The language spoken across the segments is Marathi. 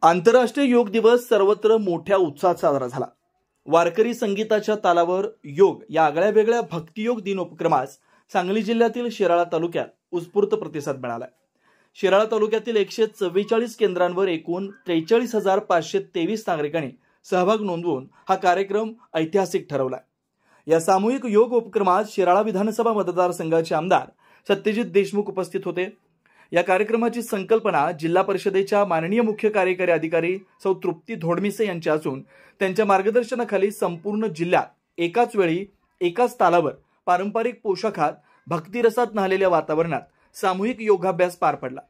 आंतरराष्ट्रीय योग दिवस सर्वत्र मोठ्या उत्साहात साजरा झाला। वारकरी संगीताच्या तालावर योग या आगळ्यावेगळ्या भक्तियोग दिन उपक्रमास सांगली जिल्ह्यातील शिराळा तालुक्यात उत्स्फूर्त प्रतिसाद मिळाला। शिराळा तालुक्यातील 144 केंद्रांवर एकूण 43,523 नागरिकांनी सहभाग नोंदवून हा कार्यक्रम ऐतिहासिक ठरवला। या सामूहिक योग उपक्रमात शिराळा विधानसभा मतदारसंघाचे आमदार सत्यजित देशमुख उपस्थित होते। या कार्यक्रमाची संकल्पना जिल्हा परिषदेच्या माननीय मुख्य कार्यकारी अधिकारी सौ तृप्ती धोडमिसे यांची असून त्यांच्या मार्गदर्शनाखाली संपूर्ण जिल्ह्यात एकाच वेळी एकाच तालावर पारंपरिक पोशाखात भक्तिरसात न्हालेल्या वातावरणात सामूहिक योगाभ्यास पार पडला।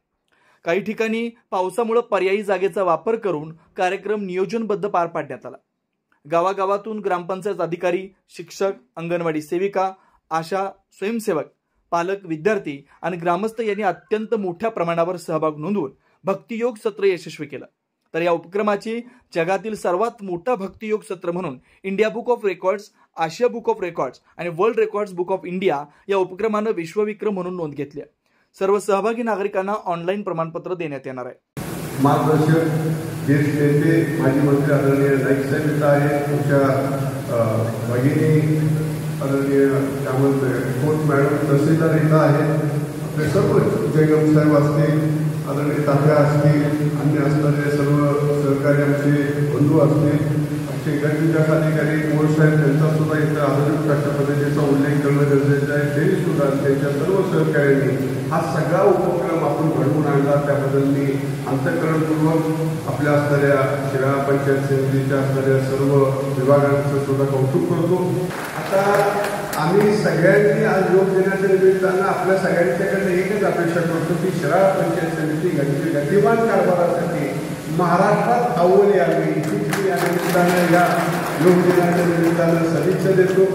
काही ठिकाणी पावसामुळे पर्यायी जागेचा वापर करून कार्यक्रम नियोजनबद्ध पार पाडण्यात आला। गावागावातून ग्रामपंचायत अधिकारी, शिक्षक, अंगणवाडी सेविका, आशा, स्वयंसेवक, पालक, विद्यार्थी आणि ग्रामस्थ यांनी अत्यंत मोठ्या प्रमाणावर सहभाग नोंदवून भक्तियोग सत्र यशस्वी केलं। तर या उपक्रमाची जगातील सर्वात मोठा भक्तियोग सत्र म्हणून India book of records, Asia book of records आणि world records book of India या उपक्रमानं विश्वविक्रम म्हणून नोंद घेतली आहे। सर्व सहभागी नागरिकांना ऑनलाईन प्रमाणपत्र देण्यात येणार आहे। मार्गदर्शक देश नेते माजी मंत्री आदरणीय नाईक साहेब इथं आहेत, तुमच्या भगिनी आदरणीय त्यामत कोट मॅडम तहसीलदार इथं आहेत, आपले सर्व जयगम साहेब असतील, आदरणीय तात्या असतील, अन्य असणारे सर्व सहकारी आमचे बंधू असतील, आमचे गटविकास अधिकारी मोर साहेब त्यांचा सुद्धा इथं आधुनिक राष्ट्रपतीचा उल्लेख करणं गरजेचं आहे। ते सुद्धा त्यांच्या सर्व सहकार्यांनी हा सगळा उपक्रम आपण घडवून आणला, त्याबद्दल मी अंतःकरणपूर्वक आपल्या असणाऱ्या शिराळा पंचायत समितीच्या असणाऱ्या सर्व विभागांचं सुद्धा कौतुक करतो। आता आम्ही सगळ्यांनी आज योग दिनाच्या निमित्तानं आपल्या सगळ्यांच्याकडनं एकच अपेक्षा करतो की शिराळा पंचायत समिती गतिमान कारभारासाठी महाराष्ट्रात अव्वल यावी, या निमित्तानं या योग दिनाच्या निमित्तानं सदिच्छा देतो।